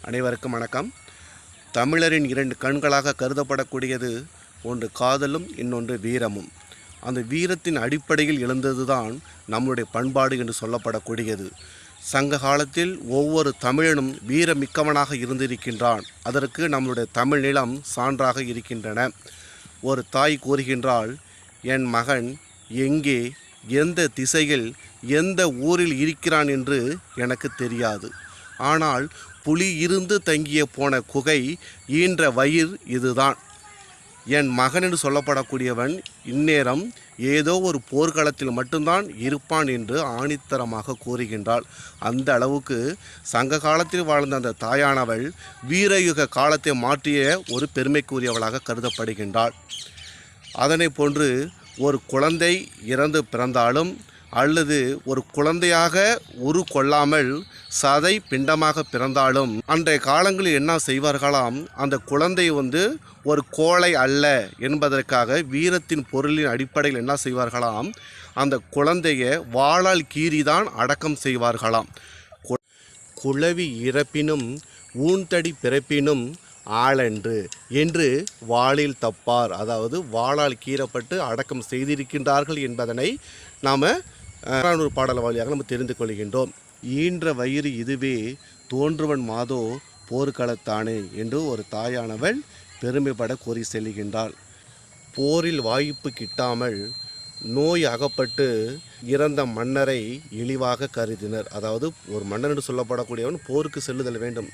அனைவருக்கும் வணக்கம். தமிழரின் இரண்டு கண்களாக கருதப்படக்கூடியது ஒன்று காதலும், இன்னொன்று வீரமும். அந்த வீரத்தின் அடிப்படையில் எழுந்ததுதான் நம்முடைய பண்பாடு என்று சொல்லப்படக்கூடியது. சங்க காலத்தில் ஒவ்வொரு தமிழனும் வீரமிக்கவனாக இருந்திருக்கின்றான். அதற்கு நம்முடைய தமிழ் நிலம் சான்றாக இருக்கின்றன. ஒரு தாய் கூறுகின்றாள், என் மகன் எங்கே, எந்த திசையில், எந்த ஊரில் இருக்கிறான் என்று எனக்கு தெரியாது. ஆனால் புலி இருந்து தங்கிய போன குகை ஈன்ற வயிறு இதுதான். என் மகன் என்று சொல்லப்படக்கூடியவன் இந்நேரம் ஏதோ ஒரு போர்க்களத்தில் மட்டும்தான் இருப்பான் என்று ஆணித்தரமாக கூறுகின்றாள். அந்த அளவுக்கு சங்க காலத்தில் வாழ்ந்த அந்த தாயானவள் வீரயுக காலத்தை மாற்றிய ஒரு பெருமைக்குரியவளாக கருதப்படுகின்றாள். அதனை போன்று ஒரு குழந்தை இறந்து பிறந்தாலும் அல்லது ஒரு குழந்தையாக கொள்ளாமல் சதை பிண்டமாக பிறந்தாலும் அன்றைய காலங்களில் என்ன செய்வார்களாம், அந்த குழந்தை ஒரு கோழை அல்ல என்பதற்காக வீரத்தின் பொருளின் அடிப்படையில் என்ன செய்வார்களாம், அந்த குழந்தையை வாளால் கீறிதான் அடக்கம் செய்வார்களாம். குளவி இறப்பினும் ஊன்தடி பிறப்பினும் ஆளன்று என்று வாளில் தப்பார், அதாவது வாளால் கீறப்பட்டு அடக்கம் செய்திருக்கின்றார்கள் என்பதனை நாம் ஒரு பாடல் வழியாக நம்ம தெரிந்து கொள்கின்றோம். ஈன்ற வயிறு இதுவே தோன்றுவன் மாதோ போர்க்களத்தானே என்று ஒரு தாயானவள் பெருமைப்பட கூறி செல்கின்றாள். போரில் வாய்ப்பு கிட்டாமல் நோய் அகப்பட்டு இறந்த மன்னரை இழிவாக கருதினர். அதாவது ஒரு மன்னன் என்று சொல்லப்படக்கூடியவன் போருக்கு செல்லுதல் வேண்டும்.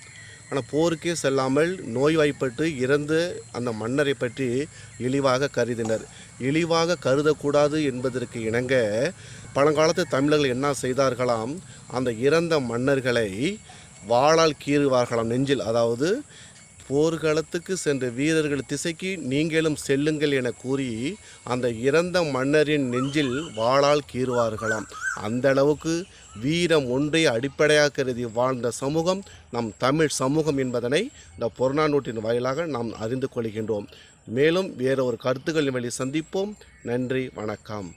ஆனால் போருக்கே செல்லாமல் நோய்வாய்ப்பட்டு இறந்த அந்த மன்னரை பற்றி இழிவாக கருதினர். இழிவாக கருதக்கூடாது என்பதற்கு இணங்க பழங்காலத்து தமிழர்கள் என்ன செய்தார்களாம், அந்த இறந்த மன்னர்களை வாளால் கீறுவார்களாம் நெஞ்சில். அதாவது போர்க்களத்துக்கு சென்ற வீரர்கள் திசைக்கு நீங்களும் செல்லுங்கள் என கூறி அந்த இறந்த மன்னரின் நெஞ்சில் வாளால் கீறுவார்களாம். அந்த அளவுக்கு வீரம் ஒன்றை அடிப்படையாக கருதி வாழ்ந்த சமூகம் நம் தமிழ் சமூகம் என்பதனை இந்த புறநானூற்றின் வாயிலாக நாம் அறிந்து கொள்கின்றோம். மேலும் வேறு ஒரு கருத்துக்களின் வழி சந்திப்போம். நன்றி, வணக்கம்.